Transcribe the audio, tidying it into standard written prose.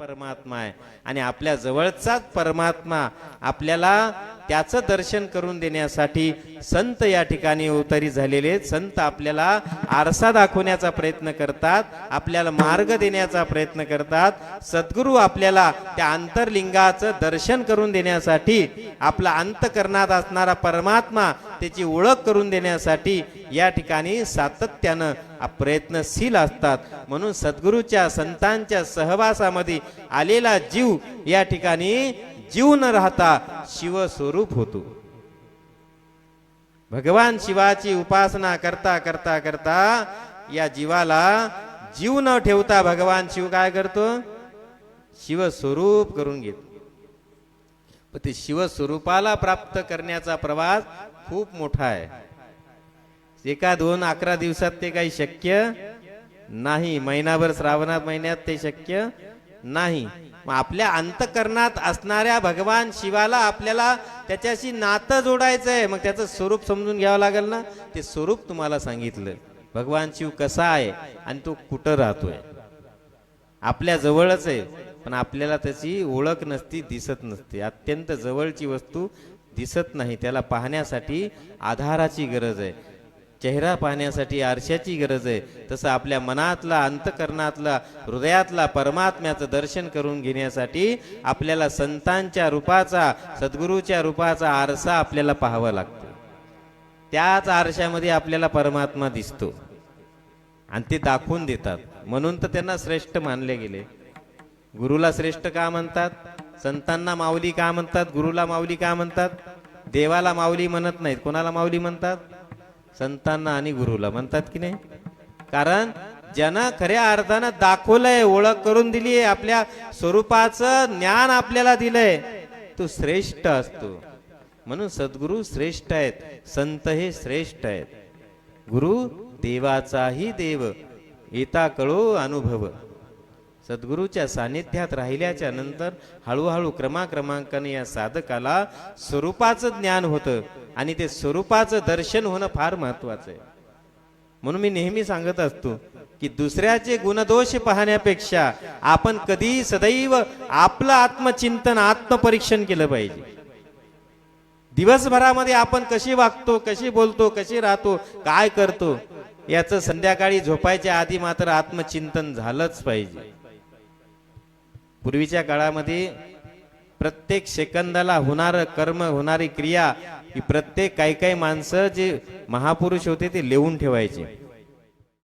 परमात्मा आहे आणि आपल्या जवळचाच परमात्मा आपल्याला त्याचं दर्शन करून देण्यासाठी संत या ठिकाणी अवतरी झालेले आहेत. संत आपल्याला आरसा दाखवण्याचा प्रयत्न करतात, आपल्याला मार्ग देण्याचा प्रयत्न करतात. सद्गुरू आपल्याला त्या अंतर्लिंगाचं दर्शन करून देण्यासाठी, आपला अंतकरणात असणारा परमात्मा त्याची ओळख करून देण्यासाठी या ठिकाणी सातत्यानं प्रयत्नशील असतात. म्हणून सद्गुरूच्या संतांच्या सहवासामध्ये आलेला जीव या ठिकाणी जीव न राहता शिवस्वरूप होतो. भगवान शिवाची उपासना करता करता करता या जीवाला जीव न ठेवता भगवान शिव काय करतो? शिवस्वरूप करून घेतो. पण ते शिवस्वरूपाला प्राप्त करण्याचा प्रवास खूप मोठा आहे. एका 2-11 दिवसात ते काही शक्य नाही. महिनाभर श्रावणात महिन्यात ते शक्य नाही. मग आपल्या अंतकरणात असणाऱ्या भगवान शिवाला आपल्याला त्याच्याशी नातं जोडायचंय. मग त्याचं स्वरूप समजून घ्यावं लागेल ना. ते स्वरूप तुम्हाला सांगितलं. भगवान शिव कसा आहे आणि तो कुठं राहतोय. आपल्या जवळच आहे पण आपल्याला त्याची ओळख नसती, दिसत नसते. अत्यंत जवळची वस्तू दिसत नाही. त्याला पाहण्यासाठी आधाराची गरज आहे. चेहरा पाहण्यासाठी आरशाची गरज आहे. तसं आपल्या मनातला, अंतकरणातला, हृदयातला परमात्म्याचं दर्शन करून घेण्यासाठी आपल्याला संतांच्या रूपाचा, सद्गुरूच्या रूपाचा आरसा आपल्याला पाहावा लागतो. त्याच आरशामध्ये आपल्याला परमात्मा दिसतो आणि ते दाखवून देतात. म्हणून तर त्यांना श्रेष्ठ मानले गेले. गुरुला श्रेष्ठ का म्हणतात? संतांना माऊली का म्हणतात? गुरुला माऊली का म्हणतात? देवाला माऊली म्हणत नाहीत. कोणाला माऊली म्हणतात? संतांना आणि गुरुला म्हणतात की नाही. कारण ज्यानं खऱ्या अर्थानं दाखवलंय, ओळख करून दिली आहे, आपल्या स्वरूपाचं ज्ञान आपल्याला दिलंय, तो श्रेष्ठ असतो. म्हणून सद्गुरु श्रेष्ठ आहेत, संत हे श्रेष्ठ आहेत. गुरु देवाचाही देव, येता कळो अनुभव. सद्गुरूच्या सानिध्यात राहिल्याच्या नंतर हळूहळू क्रमाक्रमांकाने या साधकाला स्वरूपाचं ज्ञान होतं आणि ते स्वरूपाचं दर्शन होणं फार महत्वाचं आहे. म्हणून मी नेहमी सांगत असतो की दुसऱ्याचे गुणदोष पाहण्यापेक्षा आपण कधी सदैव आपलं आत्मचिंतन, आत्मपरीक्षण केलं पाहिजे. दिवसभरामध्ये आपण कशी वागतो, कशी बोलतो, कशी राहतो, काय करतो, याचं संध्याकाळी झोपायच्या आधी मात्र आत्मचिंतन झालंच पाहिजे. पूर्वीच्या काळामध्ये प्रत्येक सेकंदाला होणारं कर्म, होणारी क्रिया ही प्रत्येक काही माणसं जे महापुरुष होते ते लिहून ठेवायचे.